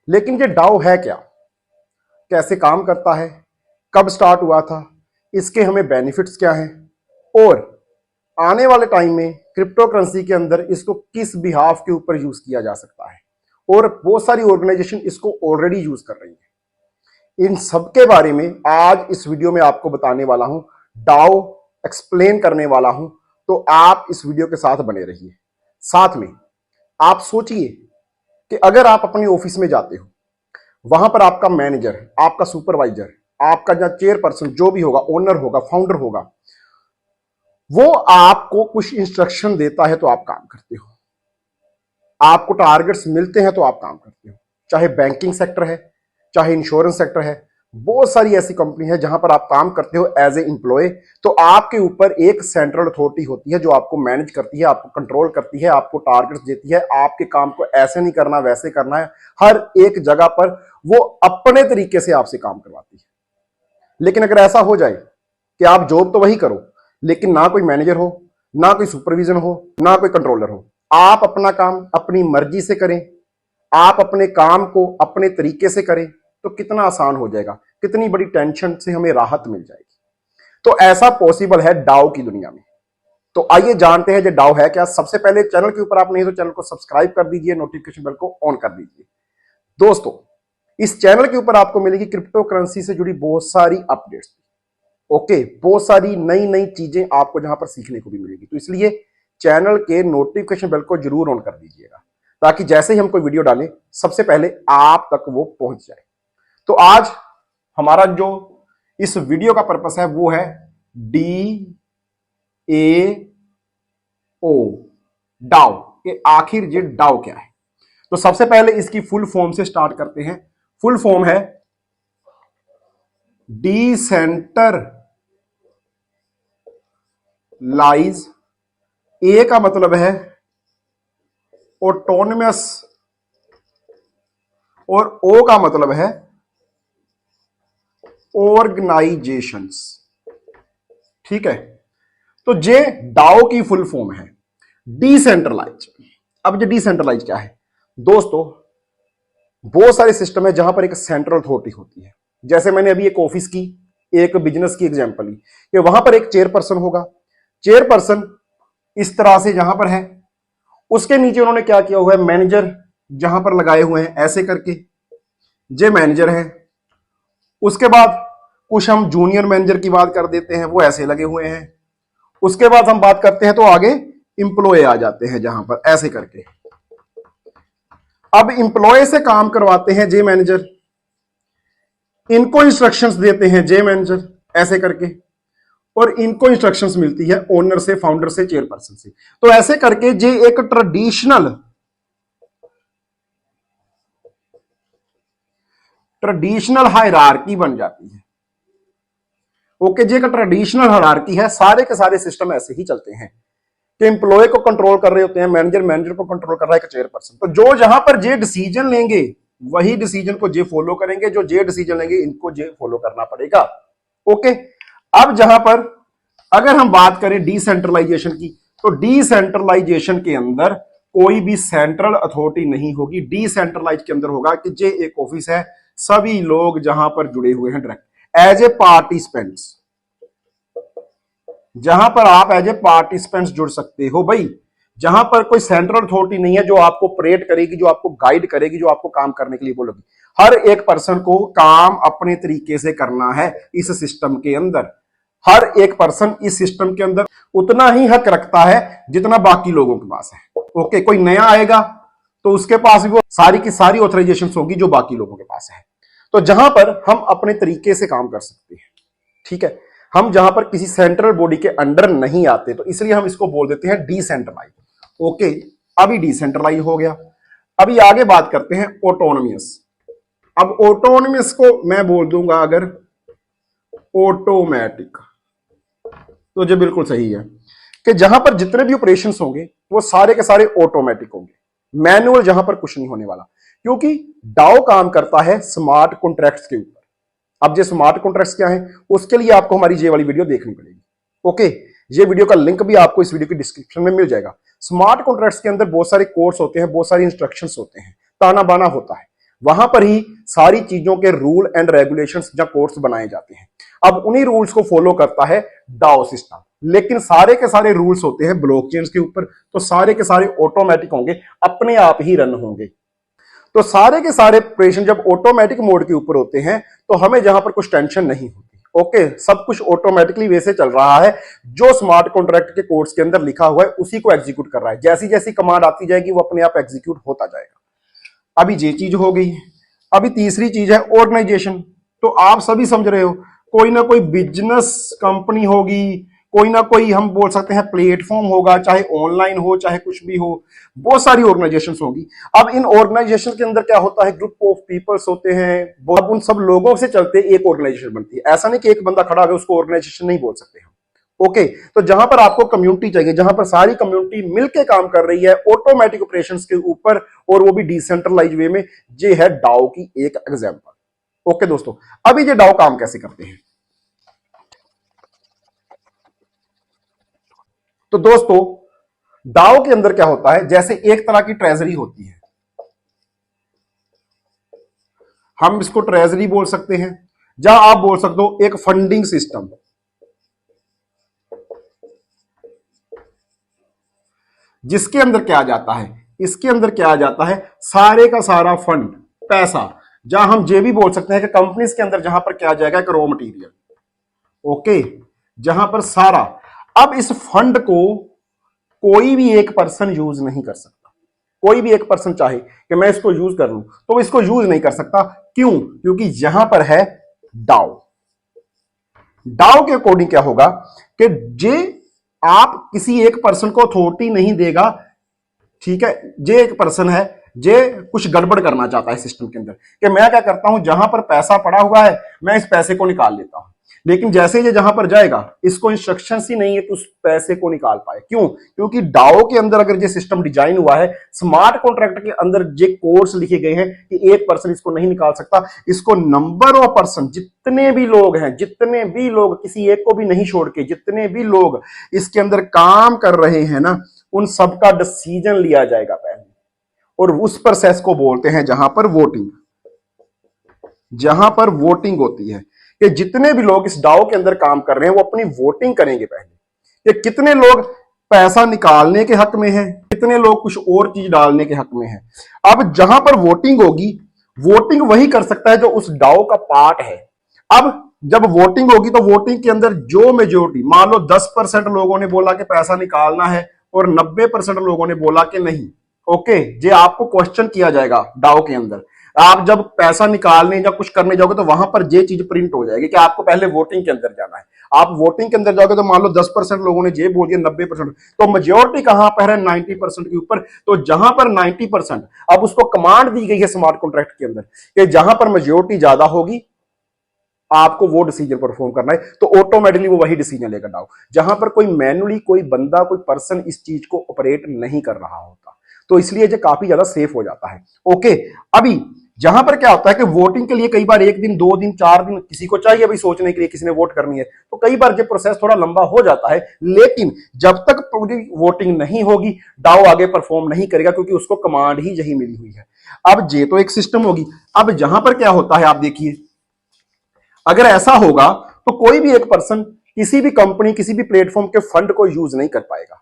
लेकिन ये डाओ है क्या, कैसे काम करता है, कब स्टार्ट हुआ था, इसके हमें बेनिफिट्स क्या हैं, और आने वाले टाइम में क्रिप्टो करेंसी के अंदर इसको किस बिहाफ के ऊपर यूज किया जा सकता है, और बहुत सारी ऑर्गेनाइजेशन इसको ऑलरेडी यूज कर रही है। इन सब के बारे में आज इस वीडियो में आपको बताने वाला हूं, डाओ एक्सप्लेन करने वाला हूं, तो आप इस वीडियो के साथ बने रहिए। साथ में आप सोचिए कि अगर आप अपनी ऑफिस में जाते हो, वहां पर आपका मैनेजर, आपका सुपरवाइजर, आपका जहां चेयरपर्सन जो भी होगा, ओनर होगा, फाउंडर होगा, वो आपको कुछ इंस्ट्रक्शन देता है तो आप काम करते हो, आपको टारगेट्स मिलते हैं तो आप काम करते हो। चाहे बैंकिंग सेक्टर है, चाहे इंश्योरेंस सेक्टर है, बहुत सारी ऐसी कंपनी है जहां पर आप काम करते हो एज ए एम्प्लॉय। तो आपके ऊपर एक सेंट्रल अथॉरिटी होती है जो आपको मैनेज करती है, आपको कंट्रोल करती है, आपको टारगेट्स देती है, आपके काम को ऐसे नहीं करना वैसे करना है, हर एक जगह पर वो अपने तरीके से आपसे काम करवाती है। लेकिन अगर ऐसा हो जाए कि आप जॉब तो वही करो, लेकिन ना कोई मैनेजर हो, ना कोई सुपरविजन हो, ना कोई कंट्रोलर हो, आप अपना काम अपनी मर्जी से करें, आप अपने काम को अपने तरीके से करें, तो कितना आसान हो जाएगा, कितनी बड़ी टेंशन से हमें राहत मिल जाएगी। तो ऐसा पॉसिबल है डाओ की दुनिया में। तो आइए जानते हैं जो डाओ है क्या। सबसे पहले चैनल के ऊपर आप नहीं तो चैनल को सब्सक्राइब कर दीजिए, नोटिफिकेशन बेल को ऑन कर दीजिए। दोस्तों, इस चैनल के ऊपर आपको मिलेगी क्रिप्टो करेंसी से जुड़ी बहुत सारी अपडेट्स, ओके, बहुत सारी नई नई चीजें आपको जहां पर सीखने को भी मिलेगी। तो इसलिए चैनल के नोटिफिकेशन बेल को जरूर ऑन कर दीजिएगा, ताकि जैसे ही हम कोई वीडियो डालें सबसे पहले आप तक वो पहुंच जाए। तो आज हमारा जो इस वीडियो का पर्पस है वो है DAO, डाओ के आखिर ये डाओ क्या है। तो सबसे पहले इसकी फुल फॉर्म से स्टार्ट करते हैं। फुल फॉर्म है डिसेंट्रलाइज, ए का मतलब है ऑटोनमस और ओ का मतलब है ऑर्गेनाइजेशंस, ठीक है। तो जे डाओ की फुल फॉर्म है डिसेंट्रलाइज। अब ये डिसेंट्रलाइज क्या है दोस्तों, बहुत सारे सिस्टम है जहां पर एक सेंट्रल अथॉरिटी होती है। जैसे मैंने अभी एक ऑफिस की, एक बिजनेस की एग्जांपल ली कि वहां पर एक चेयरपर्सन होगा, चेयरपर्सन इस तरह से जहां पर है, उसके नीचे उन्होंने क्या किया हुआ है, मैनेजर जहां पर लगाए हुए हैं ऐसे करके, जे मैनेजर है। उसके बाद कुछ हम जूनियर मैनेजर की बात कर देते हैं, वो ऐसे लगे हुए हैं। उसके बाद हम बात करते हैं तो आगे इंप्लॉय आ जाते हैं जहां पर ऐसे करके। अब इंप्लॉय से काम करवाते हैं जे मैनेजर, इनको इंस्ट्रक्शंस देते हैं जे मैनेजर ऐसे करके, और इनको इंस्ट्रक्शंस मिलती है ओनर से, फाउंडर से, चेयरपर्सन से। तो ऐसे करके जे एक ट्रेडिशनल हायरार्की बन जाती है। ओके, जे का ट्रेडिशनल हायरार्की है, सारे के सारे सिस्टम ऐसे ही चलते हैं कि एम्प्लॉय को कंट्रोल कर रहे होते हैं मैनेजर, मैनेजर को कंट्रोल कर रहा है चेयरपर्सन। तो जो जहां पर जे डिसीजन लेंगे वही डिसीजन को जे फॉलो करेंगे, जो जे डिसीजन लेंगे इनको जे फॉलो करना पड़ेगा। ओके, अब जहां पर अगर हम बात करें डिसेंट्रलाइजेशन की, तो डिसेंट्रलाइजेशन के अंदर कोई भी सेंट्रल अथॉरिटी नहीं होगी। डिसेंट्रलाइज के अंदर होगा कि जे एक ऑफिस है, सभी लोग जहां पर जुड़े हुए हैं डायरेक्ट एज ए पार्टिसिपेंट्स, जहां पर आप एज ए पार्टिसिपेंट्स जुड़ सकते हो भाई। जहां पर कोई सेंट्रल अथॉरिटी नहीं है जो आपको ऑपरेट करेगी, जो आपको गाइड करेगी, जो आपको काम करने के लिए बोलेगी। हर एक पर्सन को काम अपने तरीके से करना है इस सिस्टम के अंदर। हर एक पर्सन इस सिस्टम के अंदर उतना ही हक रखता है जितना बाकी लोगों के पास है। ओके, कोई नया आएगा तो उसके पास भी वो सारी की सारी ऑथराइजेशन होगी जो बाकी लोगों के पास है। तो जहां पर हम अपने तरीके से काम कर सकते हैं, ठीक है, हम जहां पर किसी सेंट्रल बॉडी के अंडर नहीं आते, तो इसलिए हम इसको बोल देते हैं डिसेंट्रलाइज। ओके, अभी डिसेंट्रलाइज हो गया। अभी आगे बात करते हैं ऑटोनोमियस। अब ऑटोनोमियस को मैं बोल दूंगा अगर ऑटोमेटिक, तो जो बिल्कुल सही है कि जहां पर जितने भी ऑपरेशंस होंगे वो सारे के सारे ऑटोमेटिक होंगे, मैनुअल जहां पर कुछ नहीं होने वाला, क्योंकि डाओ काम करता है स्मार्ट कॉन्ट्रैक्ट्स के ऊपर। अब जो स्मार्ट कॉन्ट्रैक्ट्स क्या है उसके लिए आपको हमारी ये वाली वीडियो देखनी पड़ेगी। ओके, ये वीडियो का लिंक भी आपको इस वीडियो की डिस्क्रिप्शन में मिल जाएगा। स्मार्ट कॉन्ट्रैक्ट्स के अंदर बहुत सारे कोड्स होते हैं, बहुत सारी इंस्ट्रक्शंस होते हैं, ताना बाना होता है। वहां पर ही सारी चीजों के रूल एंड रेगुलेशंस या कोड्स बनाए जाते हैं। अब उन्हीं रूल्स को फॉलो करता है डाओ सिस्टम, लेकिन सारे के सारे रूल्स होते हैं ब्लॉकचेन के ऊपर, तो सारे के सारे ऑटोमेटिक होंगे, अपने आप ही रन होंगे। तो सारे के सारे ऑपरेशन जब ऑटोमेटिक मोड के ऊपर होते हैं तो हमें जहां पर कुछ टेंशन नहीं होती। ओके, सब कुछ ऑटोमेटिकली वैसे चल रहा है, जो स्मार्ट कॉन्ट्रैक्ट के कोड्स के अंदर लिखा हुआ है उसी को एग्जीक्यूट कर रहा है। जैसी जैसी कमांड आती जाएगी वो अपने आप एग्जीक्यूट होता जाएगा। अभी ये चीज हो गई। अभी तीसरी चीज है ऑर्गेनाइजेशन। तो आप सभी समझ रहे हो, कोई ना कोई बिजनेस कंपनी होगी, कोई ना कोई हम बोल सकते हैं प्लेटफॉर्म होगा, चाहे ऑनलाइन हो चाहे कुछ भी हो, बहुत सारी ऑर्गेनाइजेशंस होगी। अब इन ऑर्गेनाइजेशन के अंदर क्या होता है, ग्रुप ऑफ पीपल्स होते हैं, अब उन सब लोगों से चलते एक ऑर्गेनाइजेशन बनती है। ऐसा नहीं कि एक बंदा खड़ा है उसको ऑर्गेनाइजेशन नहीं बोल सकते हम। ओके, तो जहां पर आपको कम्युनिटी चाहिए, जहां पर सारी कम्युनिटी मिलकर काम कर रही है ऑटोमेटिक ऑपरेशंस के ऊपर, और वो भी डिसेंट्रलाइज वे में, ये है डाओ की एक एग्जांपल। ओके दोस्तों, अभी ये डाओ काम कैसे करते हैं। तो दोस्तों, डाओ के अंदर क्या होता है, जैसे एक तरह की ट्रेजरी होती है, हम इसको ट्रेजरी बोल सकते हैं, या आप बोल सकते हो एक फंडिंग सिस्टम। जिसके अंदर क्या आ जाता है, इसके अंदर क्या आ जाता है, सारे का सारा फंड, पैसा, जहां हम ये भी बोल सकते हैं कि कंपनीज के अंदर जहां पर क्या आ जाएगा, एक रॉ मटेरियल। ओके, जहां पर सारा, अब इस फंड को कोई भी एक पर्सन यूज नहीं कर सकता। कोई भी एक पर्सन चाहे कि मैं इसको यूज कर लूं तो इसको यूज नहीं कर सकता। क्यों? क्योंकि यहां पर है डाओ। डाओ के अकॉर्डिंग क्या होगा कि जे आप किसी एक पर्सन को अथॉरिटी नहीं देगा, ठीक है, जे एक पर्सन है, जे कुछ गड़बड़ करना चाहता है सिस्टम के अंदर, कि मैं क्या करता हूं, जहां पर पैसा पड़ा हुआ है मैं इस पैसे को निकाल लेता हूं, लेकिन जैसे ये जहां पर जाएगा इसको इंस्ट्रक्शंस ही नहीं है कि उस पैसे को निकाल पाए। क्यों? क्योंकि डाओ के अंदर अगर ये सिस्टम डिजाइन हुआ है, स्मार्ट कॉन्ट्रैक्ट के अंदर ये कोड्स लिखे गए हैं कि एक पर्सन इसको नहीं निकाल सकता, इसको नंबर ऑफ पर्सन, जितने भी लोग हैं, जितने भी लोग, किसी एक को भी नहीं छोड़ के, जितने भी लोग इसके अंदर काम कर रहे हैं ना, उन सबका डिसीजन लिया जाएगा पहले, और उस प्रोसेस को बोलते हैं जहां पर वोटिंग। जहां पर वोटिंग होती है कि जितने भी लोग इस डाओ के अंदर काम कर रहे हैं वो अपनी वोटिंग करेंगे पहले कि कितने लोग पैसा निकालने के हक में है, कितने लोग कुछ और चीज डालने के हक में है। अब जहां पर वोटिंग होगी, वोटिंग वही कर सकता है जो उस डाओ का पार्ट है। अब जब वोटिंग होगी तो वोटिंग के अंदर जो मेजोरिटी, मान लो 10% लोगों ने बोला कि पैसा निकालना है और 90% लोगों ने बोला कि नहीं, ओके, ये आपको क्वेश्चन किया जाएगा डाओ के अंदर। आप जब पैसा निकालने या कुछ करने जाओगे तो वहां पर ये चीज प्रिंट हो जाएगी कि आपको पहले वोटिंग के अंदर जाना है। आप वोटिंग के अंदर जाओगे तो मान लो 10% लोगों ने ये बोल दिया, 90%, तो मेजोरिटी कहां पर है, 90% के ऊपर। तो जहां पर 90%, अब उसको कमांड दी गई है स्मार्ट कॉन्ट्रैक्ट के अंदर कि जहां पर मेजोरिटी ज्यादा होगी आपको वो डिसीजन परफॉर्म करना है, तो ऑटोमेटिकली वो वही डिसीजन लेकर डाओ, जहां पर कोई मैनुअली कोई बंदा, कोई पर्सन इस चीज को ऑपरेट नहीं कर रहा होता। तो इसलिए ये काफी ज्यादा सेफ हो जाता है। ओके, अभी जहां पर क्या होता है कि वोटिंग के लिए कई बार 1 दिन 2 दिन 4 दिन किसी को चाहिए भाई सोचने के लिए, किसी ने वोट करनी है, तो कई बार ये प्रोसेस थोड़ा लंबा हो जाता है। लेकिन जब तक पूरी वोटिंग नहीं होगी डाओ आगे परफॉर्म नहीं करेगा, क्योंकि उसको कमांड ही यही मिली हुई है। अब ये तो एक सिस्टम होगी। अब जहां पर क्या होता है, आप देखिए, अगर ऐसा होगा तो कोई भी एक पर्सन किसी भी कंपनी, किसी भी प्लेटफॉर्म के फंड को यूज नहीं कर पाएगा।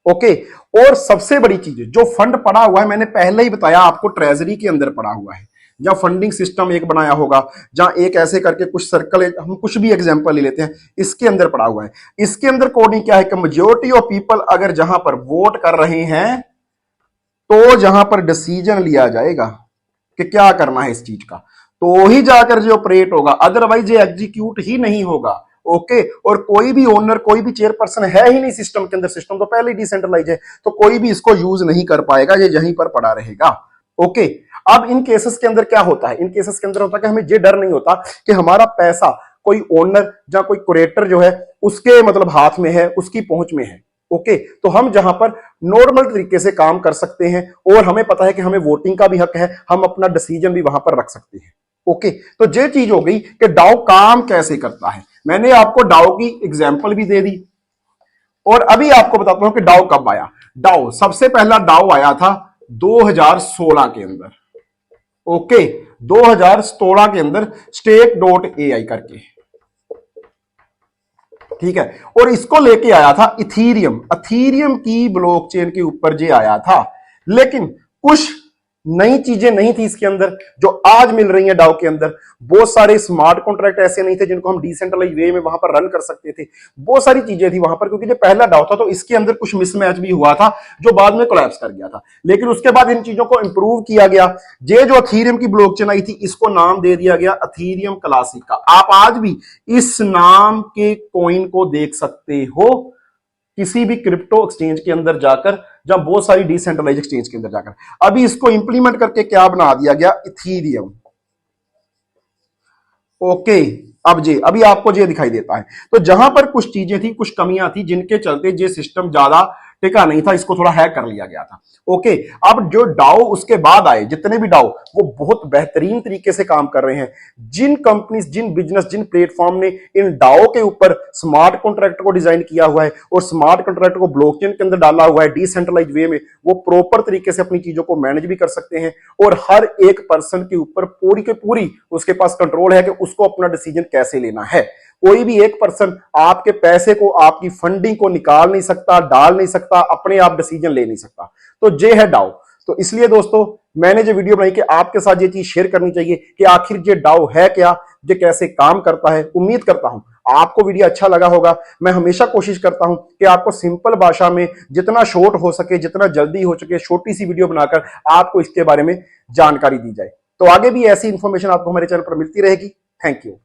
ओके, और सबसे बड़ी चीज, जो फंड पड़ा हुआ है, मैंने पहले ही बताया आपको, ट्रेजरी के अंदर पड़ा हुआ है, या फंडिंग सिस्टम एक बनाया होगा, जहां एक ऐसे करके कुछ सर्कल, हम कुछ भी एग्जांपल ले लेते हैं, इसके अंदर पड़ा हुआ है। इसके अंदर कोडिंग क्या है कि मेजोरिटी ऑफ पीपल अगर जहां पर वोट कर रहे हैं तो जहां पर डिसीजन लिया जाएगा कि क्या करना है इस चीज का, तो ही जाकर जो ऑपरेट होगा, अदरवाइज ये एग्जीक्यूट ही नहीं होगा। ओके, और कोई भी ओनर, कोई भी चेयरपर्सन है ही नहीं सिस्टम के अंदर, सिस्टम तो पहले ही डिसेंट्रलाइज है, तो कोई भी इसको यूज नहीं कर पाएगा, ये यहीं पर पड़ा रहेगा। ओके, अब इन केसेस के अंदर क्या होता है, इन केसेस के अंदर होता है कि हमें ये डर नहीं होता कि हमारा पैसा कोई ओनर या कोई कुरेटर जो है उसके मतलब हाथ में है, उसकी पहुंच में है। ओके, तो हम जहां पर नॉर्मल तरीके से काम कर सकते हैं, और हमें पता है कि हमें वोटिंग का भी हक है, हम अपना डिसीजन भी वहां पर रख सकते हैं। ओके, तो ये चीज हो गई कि डाओ काम कैसे करता है। मैंने आपको डाओ की एग्जांपल भी दे दी, और अभी आपको बताता हूं कि डाओ कब आया। डाओ सबसे पहला डाओ आया था 2016 के अंदर। ओके, 2016 के अंदर stake.ai करके, ठीक है। और इसको लेके आया था इथीरियम, अथीरियम की ब्लॉकचेन के ऊपर जे आया था, लेकिन कुछ नई चीजें नहीं थी इसके अंदर जो आज मिल रही है डाउ के अंदर। बहुत सारे स्मार्ट कॉन्ट्रैक्ट ऐसे नहीं थे जिनको हम डिसेंट्रलाइज वे में वहां पर रन कर सकते थे। बहुत सारी चीजें थी वहां पर, क्योंकि जो पहला डाउ था तो इसके अंदर कुछ मिसमैच भी हुआ था जो बाद में कोलैप्स कर गया था। लेकिन उसके बाद इन चीजों को इंप्रूव किया गया। ये जो अथीरियम की ब्लॉकचेन आई थी इसको नाम दे दिया गया अथीरियम क्लासिक का। आप आज भी इस नाम के कॉइन को देख सकते हो किसी भी क्रिप्टो एक्सचेंज के अंदर जाकर, जब बहुत सारी डिसेंट्रलाइज एक्सचेंज के अंदर जाकर। अभी इसको इंप्लीमेंट करके क्या बना दिया गया, इथीरियम। ओके, अब जे अभी आपको ये दिखाई देता है। तो जहां पर कुछ चीजें थी, कुछ कमियां थी जिनके चलते ये सिस्टम ज्यादा टिका नहीं था, इसको थोड़ा हैक कर लिया गया था। ओके, अब जो डाओ उसके बाद आए, जितने भी डाओ, वो बहुत बेहतरीन तरीके से काम कर रहे हैं। जिन कंपनीज, जिन बिजनेस, जिन प्लेटफॉर्म ने इन डाओ के ऊपर स्मार्ट कॉन्ट्रैक्ट को डिजाइन किया हुआ है और स्मार्ट कॉन्ट्रैक्ट को ब्लॉकचेन के अंदर डाला हुआ है डिसेंट्रलाइज वे में, वो प्रॉपर तरीके से अपनी चीजों को मैनेज भी कर सकते हैं। और हर एक पर्सन के ऊपर पूरी के पूरी उसके पास कंट्रोल है कि उसको अपना डिसीजन कैसे लेना है। कोई भी एक पर्सन आपके पैसे को, आपकी फंडिंग को निकाल नहीं सकता, डाल नहीं सकता, अपने आप डिसीजन ले नहीं सकता। तो ये है डाउ। तो इसलिए दोस्तों मैंने जो वीडियो बनाई कि आपके साथ ये चीज शेयर करनी चाहिए कि आखिर ये डाउ है क्या, ये कैसे काम करता है। उम्मीद करता हूं आपको वीडियो अच्छा लगा होगा। मैं हमेशा कोशिश करता हूं कि आपको सिंपल भाषा में, जितना शॉर्ट हो सके, जितना जल्दी हो सके, छोटी सी वीडियो बनाकर आपको इसके बारे में जानकारी दी जाए। तो आगे भी ऐसी इंफॉर्मेशन आपको हमारे चैनल पर मिलती रहेगी। Thank you.